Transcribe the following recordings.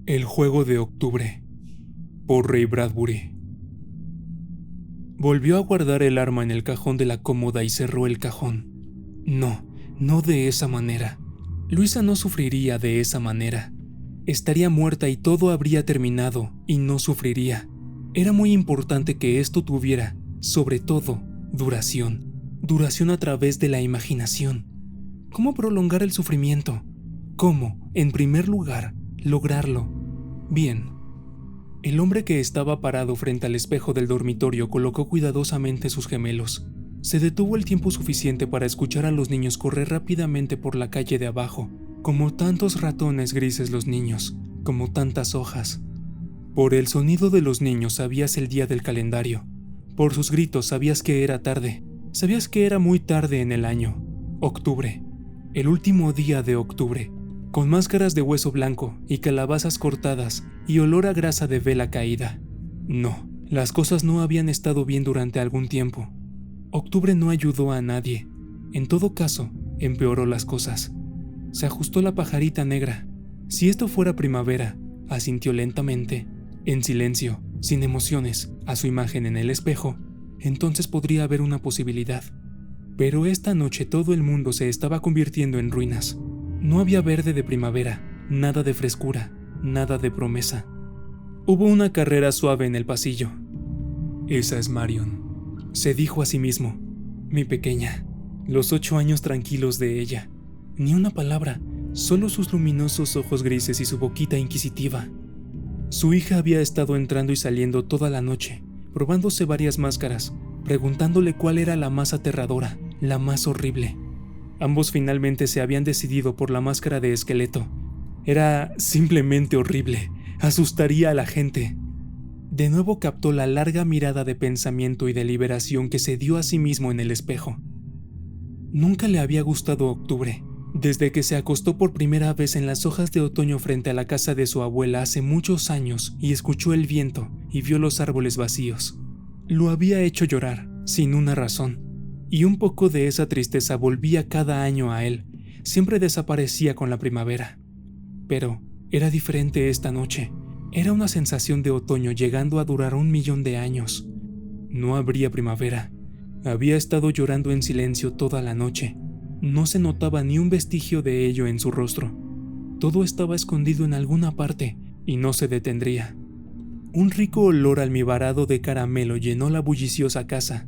El juego de octubre, por Ray Bradbury. Volvió a guardar el arma en el cajón de la cómoda y cerró el cajón. No de esa manera. Luisa no sufriría de esa manera. Estaría muerta y todo habría terminado, y no sufriría. Era muy importante que esto tuviera, sobre todo, duración. Duración a través de la imaginación. ¿Cómo prolongar el sufrimiento? ¿Cómo, en primer lugar, lograrlo? Bien. El hombre que estaba parado frente al espejo del dormitorio colocó cuidadosamente sus gemelos. Se detuvo el tiempo suficiente para escuchar a los niños correr rápidamente por la calle de abajo, como tantos ratones grises los niños, como tantas hojas. Por el sonido de los niños sabías el día del calendario. Por sus gritos sabías que era tarde. Sabías que era muy tarde en el año. Octubre. El último día de octubre. Con máscaras de hueso blanco y calabazas cortadas y olor a grasa de vela caída. No, las cosas no habían estado bien durante algún tiempo. Octubre no ayudó a nadie. En todo caso, empeoró las cosas. Se ajustó la pajarita negra. Si esto fuera primavera, asintió lentamente, en silencio, sin emociones, a su imagen en el espejo, entonces podría haber una posibilidad. Pero esta noche todo el mundo se estaba convirtiendo en ruinas. No había verde de primavera, nada de frescura, nada de promesa. Hubo una carrera suave en el pasillo. Esa es Marion, se dijo a sí mismo. Mi pequeña. Los 8 años tranquilos de ella. Ni una palabra, solo sus luminosos ojos grises y su boquita inquisitiva. Su hija había estado entrando y saliendo toda la noche, probándose varias máscaras, preguntándole cuál era la más aterradora, la más horrible. Ambos finalmente se habían decidido por la máscara de esqueleto. Era simplemente horrible, asustaría a la gente. De nuevo captó la larga mirada de pensamiento y deliberación que se dio a sí mismo en el espejo. Nunca le había gustado octubre, desde que se acostó por primera vez en las hojas de otoño frente a la casa de su abuela hace muchos años y escuchó el viento y vio los árboles vacíos. Lo había hecho llorar, sin una razón. Y un poco de esa tristeza volvía cada año a él, siempre desaparecía con la primavera. Pero era diferente esta noche, era una sensación de otoño llegando a durar 1.000.000 de años. No habría primavera, había estado llorando en silencio toda la noche, no se notaba ni un vestigio de ello en su rostro. Todo estaba escondido en alguna parte y no se detendría. Un rico olor almibarado de caramelo llenó la bulliciosa casa.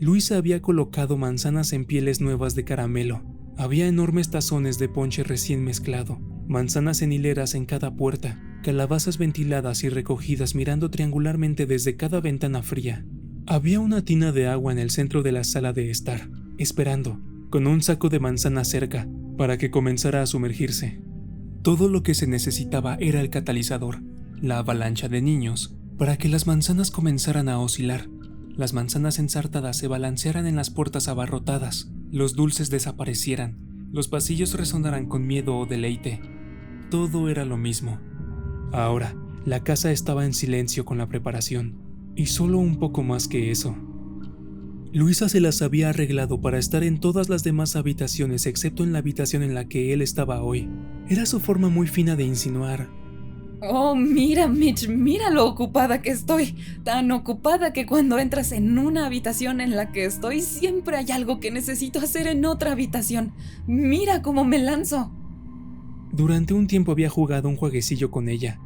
Luisa había colocado manzanas en pieles nuevas de caramelo. Había enormes tazones de ponche recién mezclado, manzanas en hileras en cada puerta, calabazas ventiladas y recogidas mirando triangularmente desde cada ventana fría. Había una tina de agua en el centro de la sala de estar, esperando, con un saco de manzanas cerca, para que comenzara a sumergirse. Todo lo que se necesitaba era el catalizador, la avalancha de niños, para que las manzanas comenzaran a oscilar. Las manzanas ensartadas se balancearan en las puertas abarrotadas, los dulces desaparecieran, los pasillos resonaran con miedo o deleite. Todo era lo mismo. Ahora, la casa estaba en silencio con la preparación, y solo un poco más que eso. Luisa se las había arreglado para estar en todas las demás habitaciones excepto en la habitación en la que él estaba hoy. Era su forma muy fina de insinuar. Oh, mira, Mitch, mira lo ocupada que estoy. Tan ocupada que cuando entras en una habitación en la que estoy, siempre hay algo que necesito hacer en otra habitación. Mira cómo me lanzo. Durante un tiempo había jugado un jueguecillo con ella,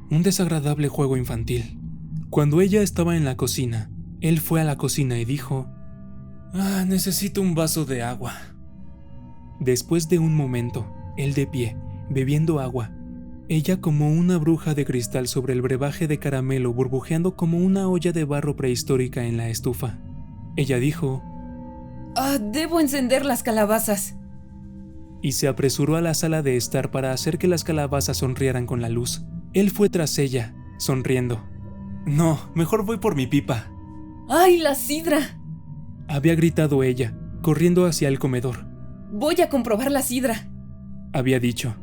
un desagradable juego infantil. Cuando ella estaba en la cocina, él fue a la cocina y dijo: necesito un vaso de agua. Después de un momento, él de pie, bebiendo agua, ella como una bruja de cristal sobre el brebaje de caramelo burbujeando como una olla de barro prehistórica en la estufa. Ella dijo: Debo encender las calabazas. Y se apresuró a la sala de estar para hacer que las calabazas sonrieran con la luz. Él fue tras ella, sonriendo. No, mejor voy por mi pipa. ¡Ay, la sidra! Había gritado ella, corriendo hacia el comedor. Voy a comprobar la sidra, había dicho.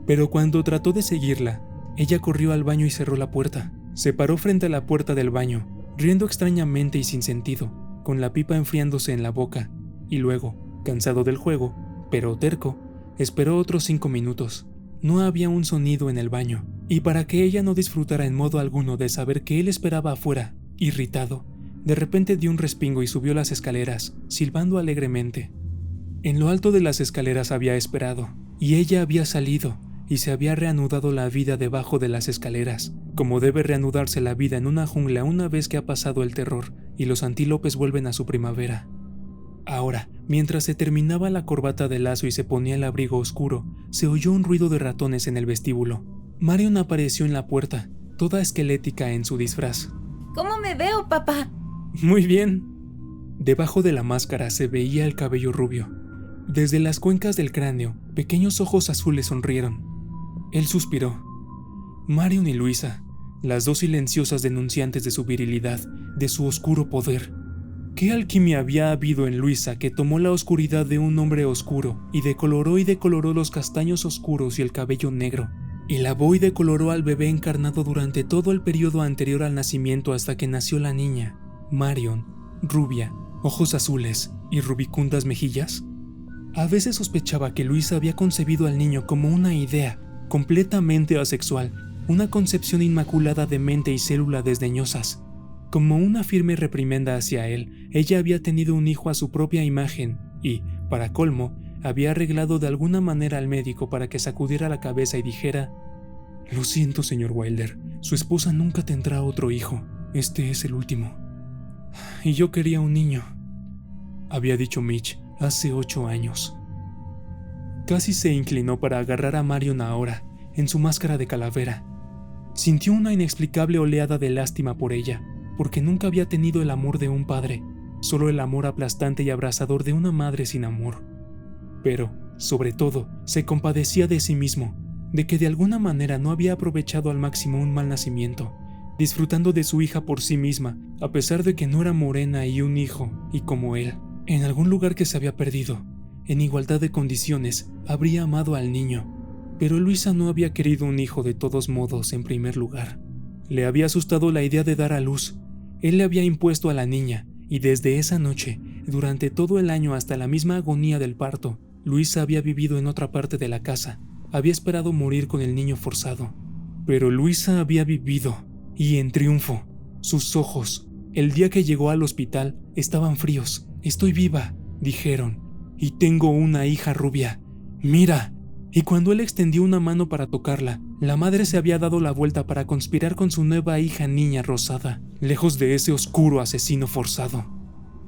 Pero cuando trató de seguirla, ella corrió al baño y cerró la puerta. Se paró frente a la puerta del baño, riendo extrañamente y sin sentido, con la pipa enfriándose en la boca, y luego, cansado del juego, pero terco, esperó otros 5 minutos. No había un sonido en el baño, Y para que ella no disfrutara en modo alguno de saber que él esperaba afuera, irritado, de repente dio un respingo y subió las escaleras, silbando alegremente. En lo alto de las escaleras había esperado, y ella había salido, y se había reanudado la vida debajo de las escaleras, como debe reanudarse la vida en una jungla una vez que ha pasado el terror y los antílopes vuelven a su primavera. Ahora, mientras se terminaba la corbata de lazo y se ponía el abrigo oscuro, se oyó un ruido de ratones en el vestíbulo. Marion apareció en la puerta, toda esquelética en su disfraz. ¿Cómo me veo, papá? Muy bien. Debajo de la máscara se veía el cabello rubio. Desde las cuencas del cráneo, pequeños ojos azules sonrieron. Él suspiró. Marion y Luisa, las dos silenciosas denunciantes de su virilidad, de su oscuro poder. ¿Qué alquimia había habido en Luisa que tomó la oscuridad de un hombre oscuro y decoloró los castaños oscuros y el cabello negro? Y lavó y decoloró al bebé encarnado durante todo el periodo anterior al nacimiento hasta que nació la niña, Marion, rubia, ojos azules y rubicundas mejillas. A veces sospechaba que Luisa había concebido al niño como una idea completamente asexual, una concepción inmaculada de mente y célula desdeñosas. Como una firme reprimenda hacia él, ella había tenido un hijo a su propia imagen y, para colmo, había arreglado de alguna manera al médico para que sacudiera la cabeza y dijera: «Lo siento, señor Wilder, su esposa nunca tendrá otro hijo, este es el último. Y yo quería un niño», había dicho Mitch hace 8 años. Casi se inclinó para agarrar a Marion ahora, en su máscara de calavera. Sintió una inexplicable oleada de lástima por ella, porque nunca había tenido el amor de un padre, solo el amor aplastante y abrasador de una madre sin amor. Pero, sobre todo, se compadecía de sí mismo, de que de alguna manera no había aprovechado al máximo un mal nacimiento, disfrutando de su hija por sí misma, a pesar de que no era morena y un hijo, y como él, en algún lugar que se había perdido, en igualdad de condiciones, habría amado al niño. Pero Luisa no había querido un hijo de todos modos en primer lugar. Le había asustado la idea de dar a luz. Él le había impuesto a la niña, y desde esa noche, durante todo el año hasta la misma agonía del parto, Luisa había vivido en otra parte de la casa, había esperado morir con el niño forzado. Pero Luisa había vivido, y en triunfo. Sus ojos, el día que llegó al hospital, estaban fríos. «Estoy viva», dijeron, «y tengo una hija rubia. ¡Mira!». Y cuando él extendió una mano para tocarla, la madre se había dado la vuelta para conspirar con su nueva hija niña rosada, lejos de ese oscuro asesino forzado.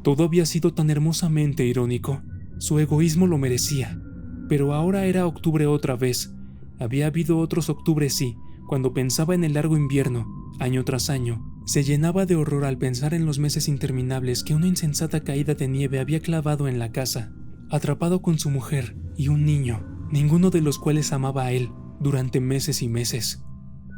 Todo había sido tan hermosamente irónico. Su egoísmo lo merecía. Pero ahora era octubre otra vez. Había habido otros octubres, sí, cuando pensaba en el largo invierno, año tras año. Se llenaba de horror al pensar en los meses interminables que una insensata caída de nieve había clavado en la casa, atrapado con su mujer y un niño, ninguno de los cuales amaba a él, durante meses y meses.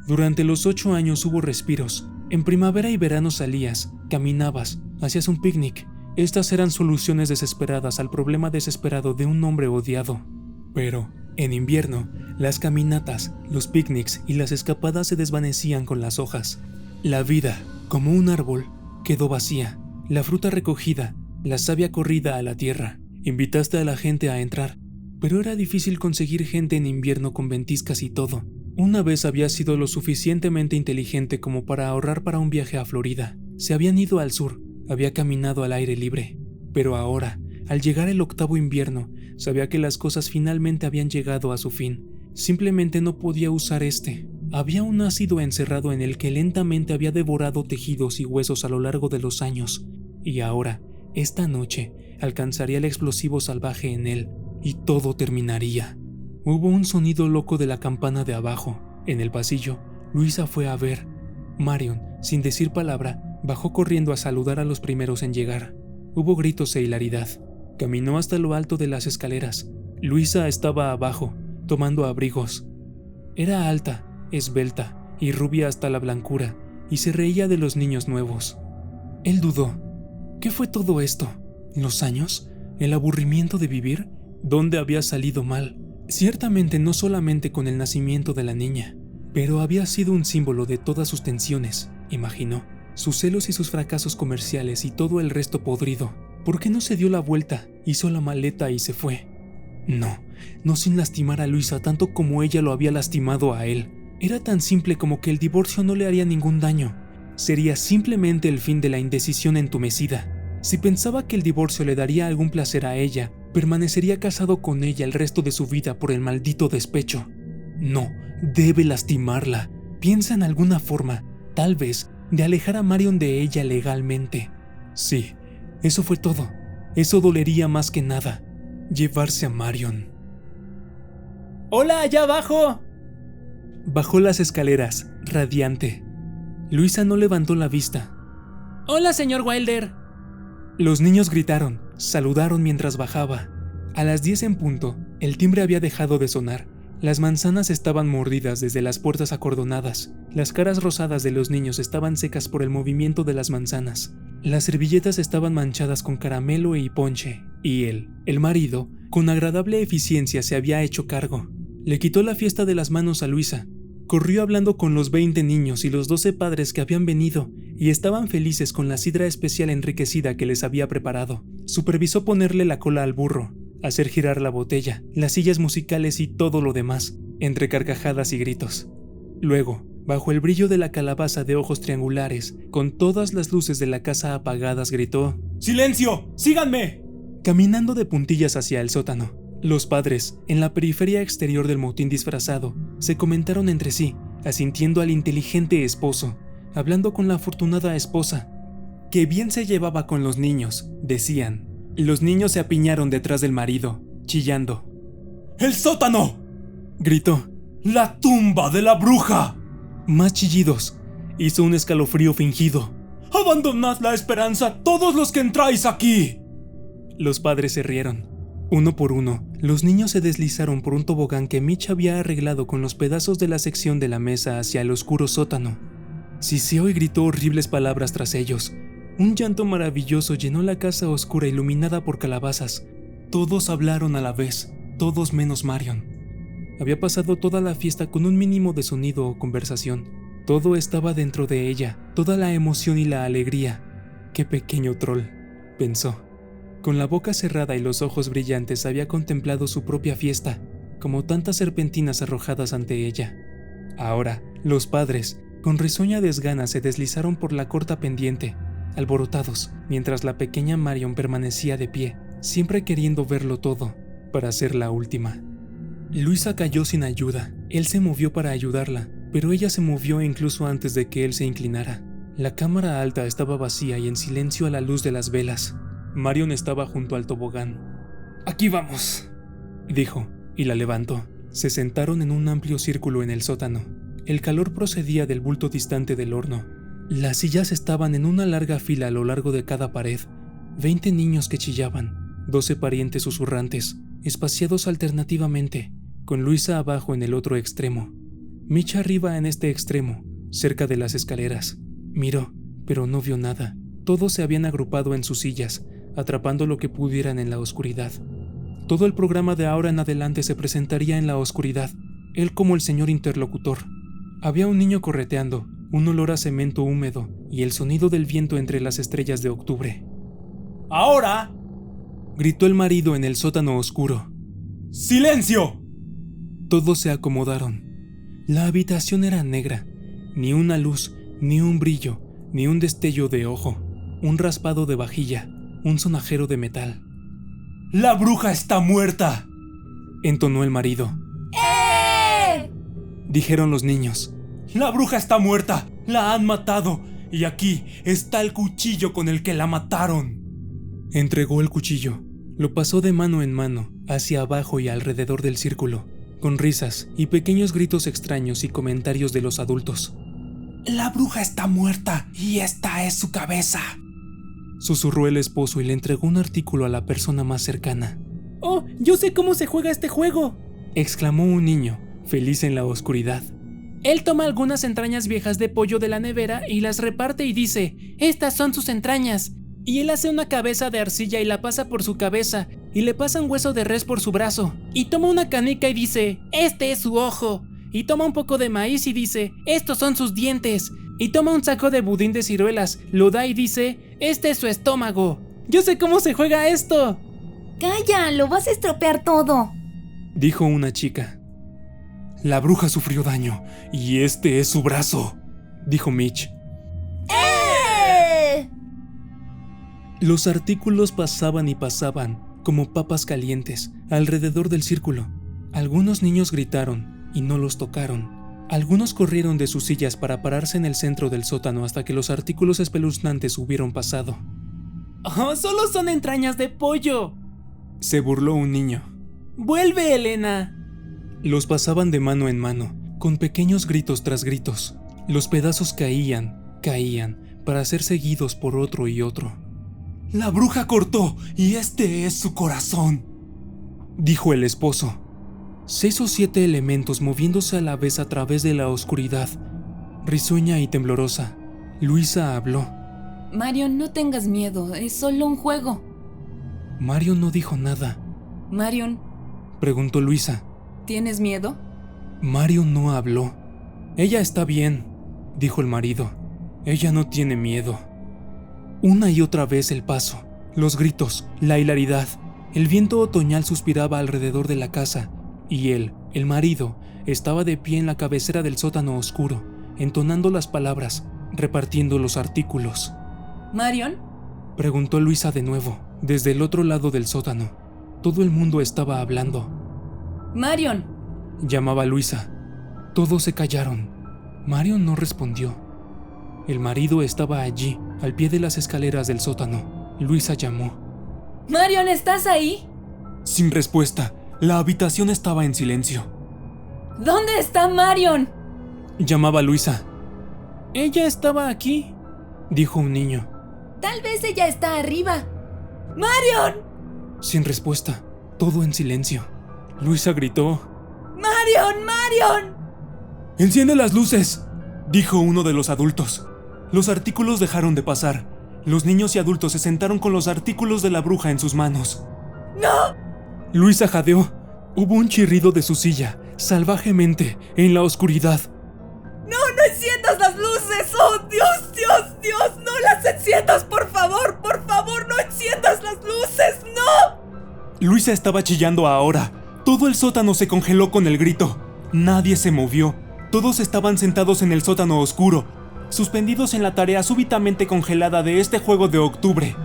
Durante los 8 años hubo respiros. En primavera y verano salías, caminabas, hacías un picnic. Estas eran soluciones desesperadas al problema desesperado de un hombre odiado. Pero, en invierno, las caminatas, los picnics y las escapadas se desvanecían con las hojas. La vida, como un árbol, quedó vacía, la fruta recogida, la savia corrida a la tierra. Invitaste a la gente a entrar, pero era difícil conseguir gente en invierno con ventiscas y todo. Una vez había sido lo suficientemente inteligente como para ahorrar para un viaje a Florida. Se habían ido al sur, había caminado al aire libre. Pero ahora, al llegar el 8º invierno, sabía que las cosas finalmente habían llegado a su fin. Simplemente no podía usar este. Había un ácido encerrado en el que lentamente había devorado tejidos y huesos a lo largo de los años. Y ahora, esta noche, alcanzaría el explosivo salvaje en él, y todo terminaría. Hubo un sonido loco de la campana de abajo. En el pasillo, Luisa fue a ver. Marion, sin decir palabra, bajó corriendo a saludar a los primeros en llegar. Hubo gritos e hilaridad. Caminó hasta lo alto de las escaleras. Luisa estaba abajo, tomando abrigos. Era alta, esbelta y rubia hasta la blancura, y se reía de los niños nuevos. Él dudó. ¿Qué fue todo esto? ¿Los años? ¿El aburrimiento de vivir? ¿Dónde había salido mal? Ciertamente no solamente con el nacimiento de la niña, pero había sido un símbolo de todas sus tensiones, imaginó, sus celos y sus fracasos comerciales y todo el resto podrido. ¿Por qué no se dio la vuelta, hizo la maleta y se fue? No sin lastimar a Luisa tanto como ella lo había lastimado a él. Era tan simple como que el divorcio no le haría ningún daño. Sería simplemente el fin de la indecisión entumecida. Si pensaba que el divorcio le daría algún placer a ella, permanecería casado con ella el resto de su vida por el maldito despecho. No, debe lastimarla. Piensa en alguna forma, tal vez, de alejar a Marion de ella legalmente. Sí, eso fue todo. Eso dolería más que nada. Llevarse a Marion. ¡Hola, allá abajo! Bajó las escaleras, radiante. Luisa no levantó la vista. ¡Hola, señor Wilder! Los niños gritaron, saludaron mientras bajaba. A las 10 en punto, el timbre había dejado de sonar. Las manzanas estaban mordidas desde las puertas acordonadas. Las caras rosadas de los niños estaban secas por el movimiento de las manzanas. Las servilletas estaban manchadas con caramelo y ponche. Y él, el marido, con agradable eficiencia se había hecho cargo. Le quitó la fiesta de las manos a Luisa. Corrió hablando con los 20 niños y los 12 padres que habían venido y estaban felices con la sidra especial enriquecida que les había preparado. Supervisó ponerle la cola al burro, hacer girar la botella, las sillas musicales y todo lo demás, entre carcajadas y gritos. Luego, bajo el brillo de la calabaza de ojos triangulares, con todas las luces de la casa apagadas, gritó: ¡Silencio! ¡Síganme! Caminando de puntillas hacia el sótano, los padres, en la periferia exterior del motín disfrazado, se comentaron entre sí, asintiendo al inteligente esposo, hablando con la afortunada esposa. Que bien se llevaba con los niños, decían. Los niños se apiñaron detrás del marido, chillando. ¡El sótano!, gritó. ¡La tumba de la bruja! Más chillidos. Hizo un escalofrío fingido. ¡Abandonad la esperanza, todos los que entráis aquí! Los padres se rieron. Uno por uno, los niños se deslizaron por un tobogán que Mitch había arreglado con los pedazos de la sección de la mesa hacia el oscuro sótano. Siseó y gritó horribles palabras tras ellos. Un llanto maravilloso llenó la casa oscura iluminada por calabazas. Todos hablaron a la vez, todos menos Marion. Había pasado toda la fiesta con un mínimo de sonido o conversación. Todo estaba dentro de ella, toda la emoción y la alegría. ¡Qué pequeño troll!, pensó. Con la boca cerrada y los ojos brillantes había contemplado su propia fiesta, como tantas serpentinas arrojadas ante ella. Ahora, los padres, con risueña desgana, se deslizaron por la corta pendiente, alborotados, mientras la pequeña Marion permanecía de pie, siempre queriendo verlo todo, para ser la última. Luisa cayó sin ayuda. Él se movió para ayudarla, pero ella se movió incluso antes de que él se inclinara. La cámara alta estaba vacía y en silencio a la luz de las velas. Marion estaba junto al tobogán. «Aquí vamos», dijo, y la levantó. Se sentaron en un amplio círculo en el sótano. El calor procedía del bulto distante del horno. Las sillas estaban en una larga fila a lo largo de cada pared. 20 niños que chillaban, 12 parientes susurrantes, espaciados alternativamente, con Luisa abajo en el otro extremo. Mitch arriba en este extremo, cerca de las escaleras. Miró, pero no vio nada. Todos se habían agrupado en sus sillas, atrapando lo que pudieran en la oscuridad. Todo el programa de ahora en adelante se presentaría en la oscuridad, él como el señor interlocutor. Había un niño correteando, un olor a cemento húmedo y el sonido del viento entre las estrellas de octubre. «¡Ahora!», gritó el marido en el sótano oscuro. ¡Silencio! Todos se acomodaron. La habitación era negra, ni una luz, ni un brillo, ni un destello de ojo, un raspado de vajilla, un sonajero de metal. «¡La bruja está muerta!», entonó el marido. ¡Eh!, dijeron los niños. «¡La bruja está muerta! ¡La han matado! Y aquí está el cuchillo con el que la mataron». Entregó el cuchillo. Lo pasó de mano en mano, hacia abajo y alrededor del círculo, con risas y pequeños gritos extraños y comentarios de los adultos. «La bruja está muerta y esta es su cabeza», susurró el esposo y le entregó un artículo a la persona más cercana. «¡Oh, yo sé cómo se juega este juego!», exclamó un niño, feliz en la oscuridad. Él toma algunas entrañas viejas de pollo de la nevera y las reparte y dice: «Estas son sus entrañas». Y él hace una cabeza de arcilla y la pasa por su cabeza, y le pasa un hueso de res por su brazo, y toma una canica y dice: «Este es su ojo», y toma un poco de maíz y dice: «Estos son sus dientes», y toma un saco de budín de ciruelas, lo da y dice: «Este es su estómago». ¡Yo sé cómo se juega esto! ¡Calla! ¡Lo vas a estropear todo!, dijo una chica. La bruja sufrió daño, y este es su brazo, dijo Mitch. Los artículos pasaban y pasaban, como papas calientes, alrededor del círculo. Algunos niños gritaron, y no los tocaron. Algunos corrieron de sus sillas para pararse en el centro del sótano hasta que los artículos espeluznantes hubieron pasado. ¡Oh, solo son entrañas de pollo!, se burló un niño. ¡Vuelve, Elena! Los pasaban de mano en mano, con pequeños gritos tras gritos. Los pedazos caían, para ser seguidos por otro y otro. «La bruja cortó, y este es su corazón», dijo el esposo. 6 o 7 elementos moviéndose a la vez a través de la oscuridad. Risueña y temblorosa, Luisa habló. Marion, no tengas miedo, es solo un juego. Marion no dijo nada. Marion, preguntó Luisa. ¿tienes miedo? Marion no habló. Ella está bien, dijo el marido. Ella no tiene miedo. Una y otra vez el paso, los gritos, la hilaridad. El viento otoñal suspiraba alrededor de la casa, y él, el marido, estaba de pie en la cabecera del sótano oscuro, entonando las palabras, repartiendo los artículos. ¿Marion?, preguntó Luisa de nuevo, desde el otro lado del sótano. Todo el mundo estaba hablando. «Marion», llamaba Luisa. Todos se callaron. Marion no respondió. El marido estaba allí, al pie de las escaleras del sótano. Luisa llamó. «Marion, ¿estás ahí?» Sin respuesta. La habitación estaba en silencio. «¿Dónde está Marion?», llamaba Luisa. «Ella estaba aquí», dijo un niño. «Tal vez ella está arriba». «¡Marion!». Sin respuesta. Todo en silencio. Luisa gritó. «¡Marion! ¡Marion!». «¡Enciende las luces!», dijo uno de los adultos. Los artículos dejaron de pasar. Los niños y adultos se sentaron con los artículos de la bruja en sus manos. «¡No!». Luisa jadeó. Hubo un chirrido de su silla, salvajemente, en la oscuridad. ¡No enciendas las luces! ¡Oh, Dios, Dios, Dios! ¡No las enciendas, por favor! ¡Por favor, no enciendas las luces! ¡No!». Luisa estaba chillando ahora. Todo el sótano se congeló con el grito. Nadie se movió. Todos estaban sentados en el sótano oscuro, suspendidos en la tarea súbitamente congelada de este juego de octubre.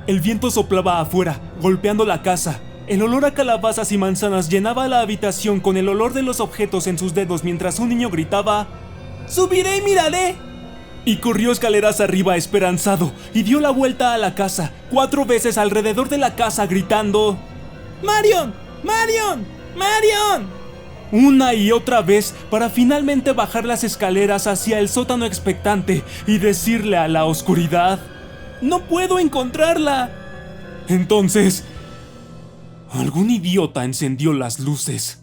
El viento soplaba afuera, golpeando la casa. El olor a calabazas y manzanas llenaba la habitación con el olor de los objetos en sus dedos mientras un niño gritaba: «¡Subiré y miraré!». Y corrió escaleras arriba esperanzado y dio la vuelta a la casa 4 veces alrededor de la casa gritando: «¡Marion! ¡Marion! ¡Marion!». Una y otra vez para finalmente bajar las escaleras hacia el sótano expectante y decirle a la oscuridad: «¡No puedo encontrarla!». Entonces, algún idiota encendió las luces.